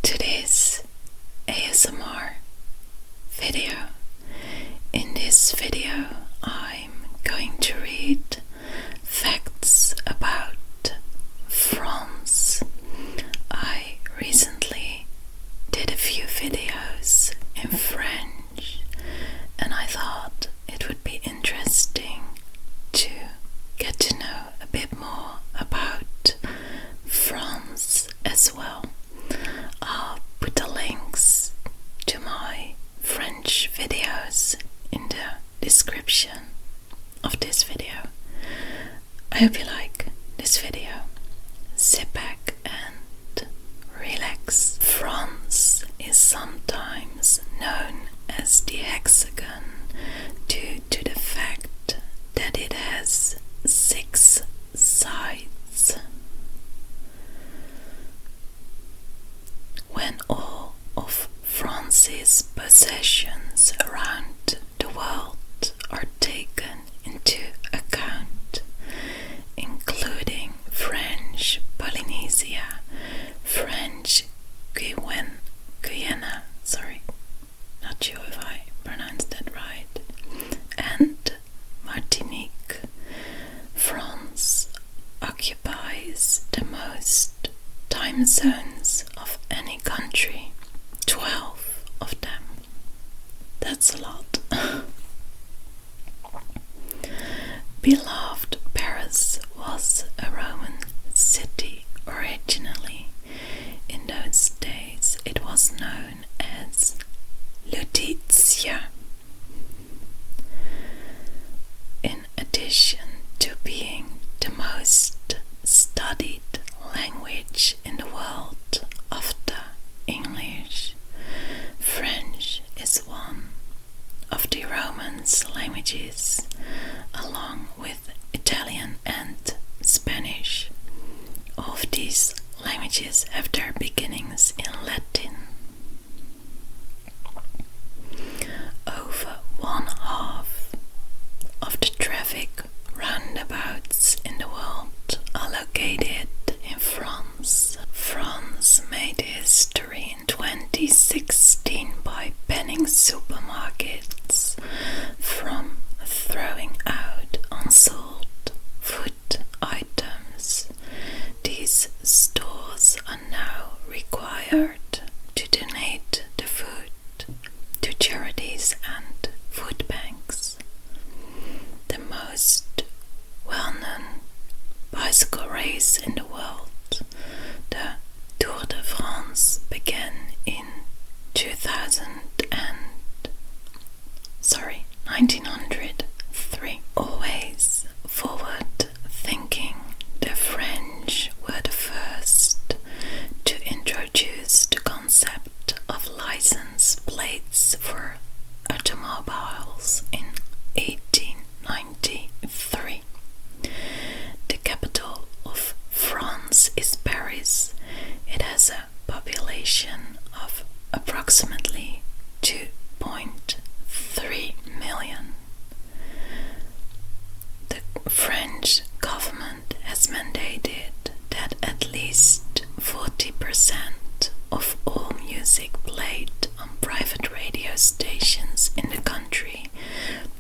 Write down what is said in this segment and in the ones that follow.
to this ASMR video. In this video I'm going to read facts about France. I recently did a few videos in French and I thought it would be interesting to get to know a bit more about France as well. I'll put the links to my French videos in the description of this video. I hope you like this video. Sit back and relax. France is sometimes known as the hexagon due to the fact that it has 6 sides. When all of France's possessions around the world are taken into account, including French Polynesia, French Guyana, not sure if I pronounced that right, and Martinique, France occupies the most time zones of any country, 12 of them. That's a lot. Beloved Paris was a Roman city originally. In those days it was known as Lutetia. In addition to being the most studied language in the world after English, French is one of the Romance languages, along with Italian and Spanish. All of these languages have their beginnings in Latin. Over 1/2 of the traffic roundabouts in the world are located in France. France made history in 2016 by banning supermarkets from throwing out unsold food items. These stores are now required to donate the food to charities and food banks. The most well-known bicycle race in the world, the Tour de France, began in 1903. Always forward thinking, the French were the first to introduce the concept of license plates for automobiles in 1893. The capital of France is Paris. It has a population of approximately 2.3 million. The French government has mandated that at least 40% of all music played on private radio stations in the country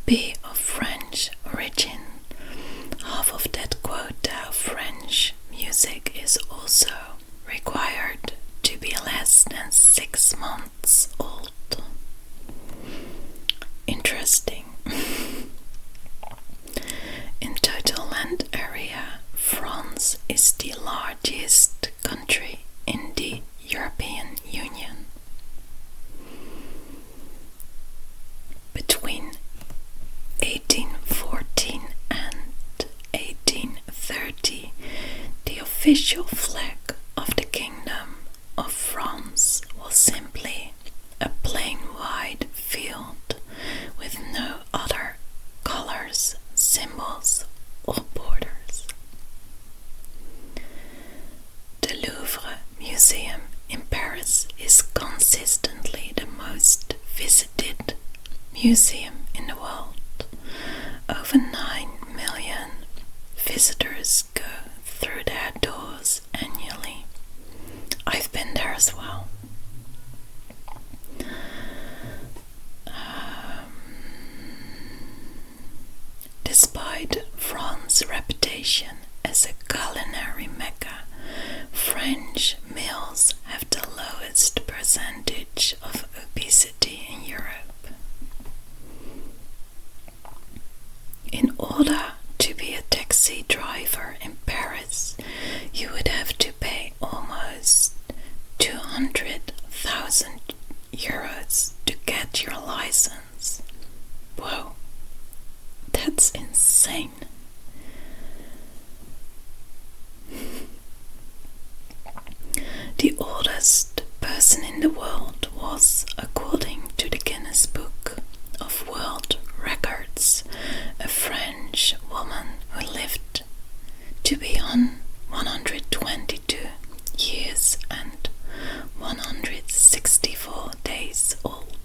be of French origin. Half of that quota of French music is also required to be less than 6 months old. Interesting. In total land area, France is the largest country in the European Union. Between 1814 and 1830, the official flag of the Kingdom of France was simply a plain white field with no other colors, symbols, or borders. The Louvre Museum in Paris is consistently the most visited museum in the world. Over 9 million visitors go through their doors annually. I've been there as well. reputation as a culinary mecca, French males have the lowest percentage of obesity in Europe. In order to be a taxi driver in Paris, you would have to pay almost 200,000 euros to get your license. Whoa, that's insane. The oldest person in the world was, according to the Guinness Book of World Records, a French woman who lived to be 122 years and 164 days old.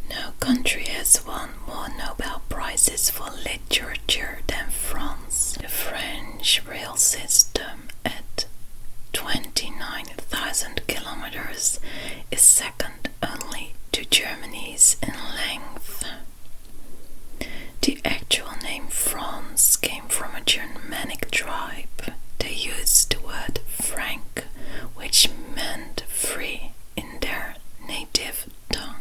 No country has won more Nobel Prizes for literature than France. The French rail system at 29,000 kilometers is second only to Germany's in length. The actual name France came from a Germanic tribe. They used the word Frank, which meant free in their native tongue.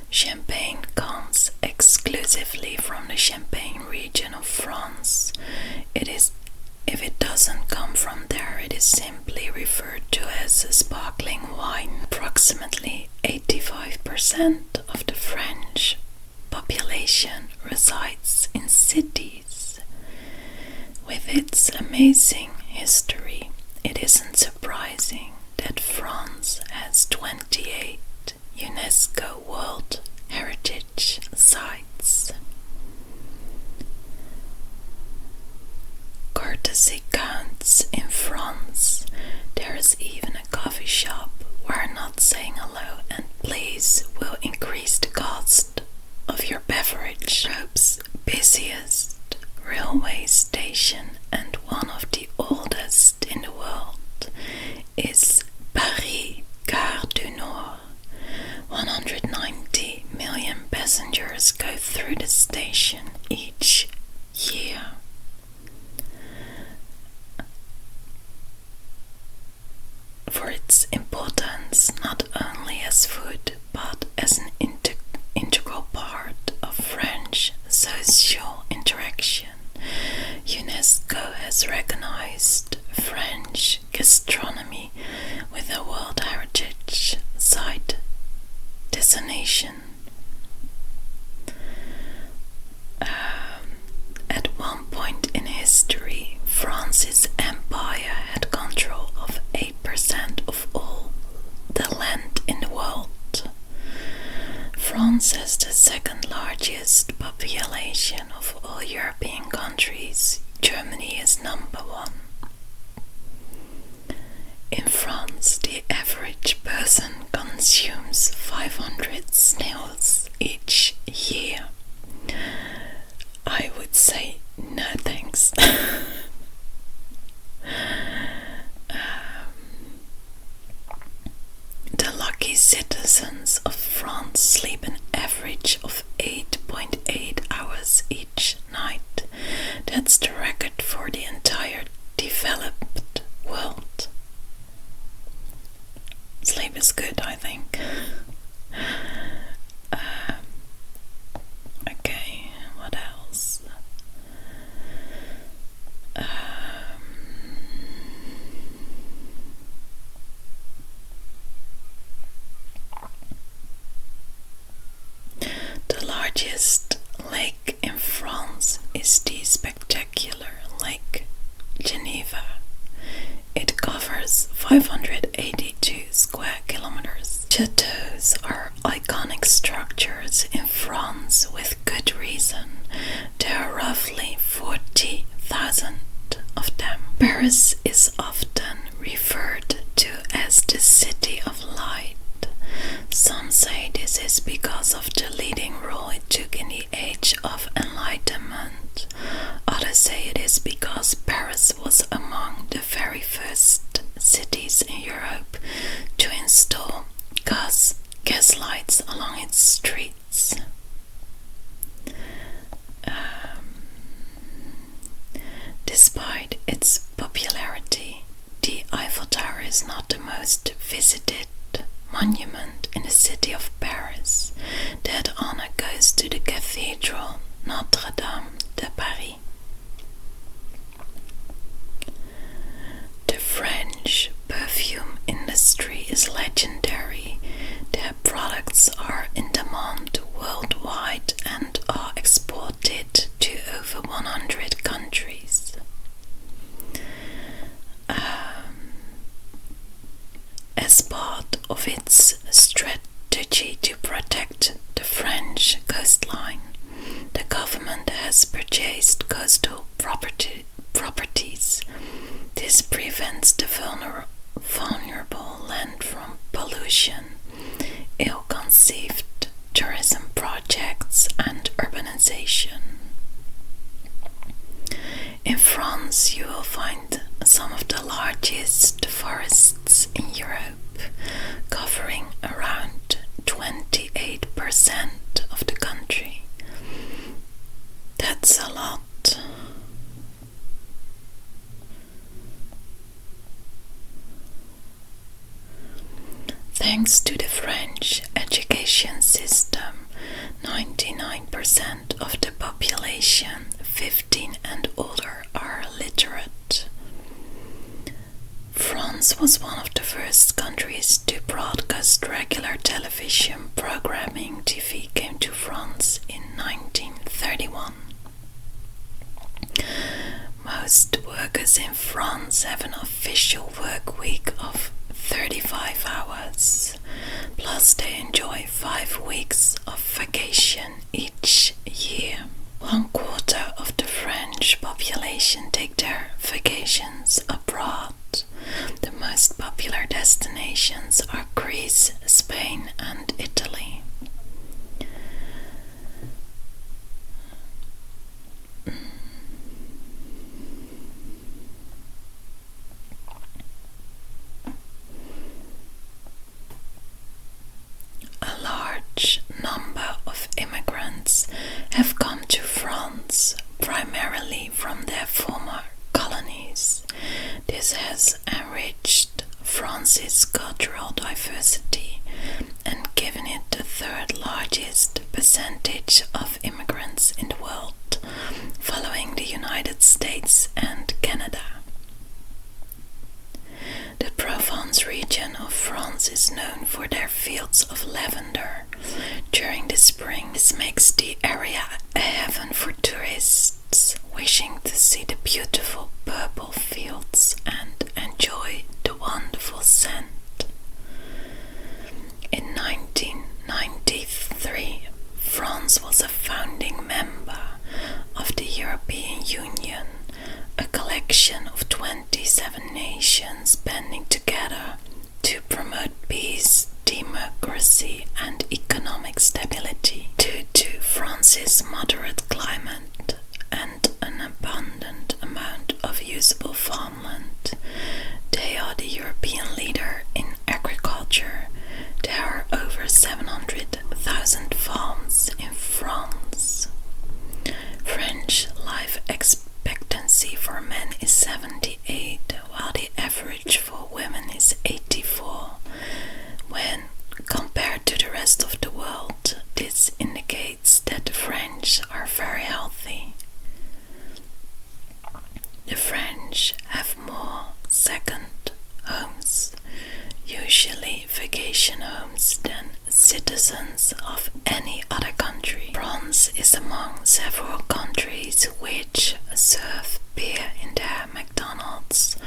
Champagne comes exclusively from the Champagne region of France. If it doesn't come from there, it is simply referred to as a sparkling wine. Approximately 85% of the French population resides in cities. With its amazing history, it isn't surprising that France has 28 UNESCO World Heritage Sites. Courtesy counts in France. There is even a coffee shop where not saying hello and please will increase the cost of your beverage. Europe's busiest railway station and one of the oldest in the world is Paris Gare du Nord. 190 million passengers go through the station each year. For its importance not only as food but as an integral part of French social interaction, UNESCO has recognized French gastronomy with a World Heritage Site designation. At one point in history, France's empire had control of 8% of all the land in the world. France has the second largest population of all European countries. Germany is number one. In France, the average person consumes 500 snails each year. I would say no thanks. The lucky citizens of France sleep an average of 8.8 hours each night. That's the record for the entire developed world. Sleep is good, I think. Okay, what else? The largest lake in France is the spectacular Lake Geneva. It covers 582 square kilometers. Chateaux are iconic structures in France with good reason. There are roughly 40,000 of them. Paris is often referred to as the City of Light. Some say this is because of the leading role it took in the Age of Enlightenment. Others say it is because Paris was among the very first cities in Europe to install gas lights along its streets. visited monument in the city of Paris. That honor goes to the Cathedral Notre-Dame de Paris. The French perfume industry is legendary. Their products are in demand worldwide and are exported to over 100 countries. As part of its strategy to protect the French coastline, the government has purchased coastal properties. This prevents the vulnerable land from pollution, ill-conceived tourism projects, and urbanization. In France, you will find some of the largest forests in Europe, covering around 28% of the country. That's a lot. Thanks to the French education system, 99% of the population 15 and older are literate. France was one of the first countries to broadcast regular television programming. TV came to France in 1931. Most workers in France have an official work week of 35 hours, plus they enjoy 5 weeks of vacation each year. 1/4 of the French population take their vacations abroad. The most popular destinations are Greece, Spain, and Italy. A large number of immigrants have come to France, primarily from their former colonies. This has enriched France's cultural diversity and given it the third largest percentage of immigrants in the world, following the United States and Canada. The Provence region of France is known for their fields of lavender. During the spring, this makes the area a heaven for tourists wishing to see the beautiful purple fields and enjoy the wonderful scent. In 1993, France was a founding member of the European Union, a collection of 27 nations banding together to promote peace, democracy, and economic stability. Due to France's moderate climate and an abundant amount of usable farmland, they are the European leader in agriculture. There are over 700,000 farms in France. French life expectancy for men is 78, while the average for women is 84. When compared to the rest of the world, this indicates that the French are very healthy. The French have more second homes, usually vacation homes, than citizens of any other country. France is among several countries which serve beer in their McDonald's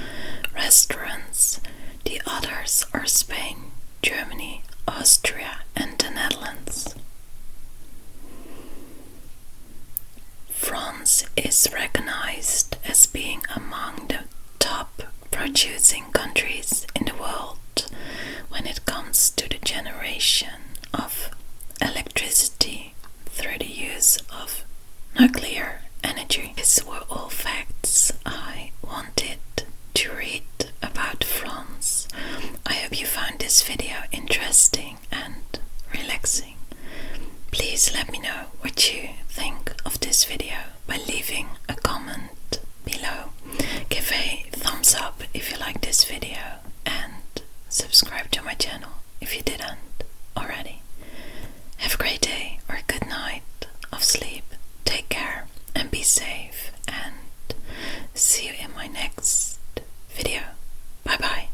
restaurants. The others are Spain, Germany, Austria, and the Netherlands. France is recognized as being among the top producing countries in the world when it comes to the generation of electricity through the use of nuclear energy. These were all facts I wanted to read about France. I hope you found this video interesting and relaxing. Please let me know what you think of this video by leaving a comment below. Give a thumbs up if you like this video and subscribe to my channel if you didn't already. Have a great day or good night of sleep. Take care and be safe, and see you in my next video.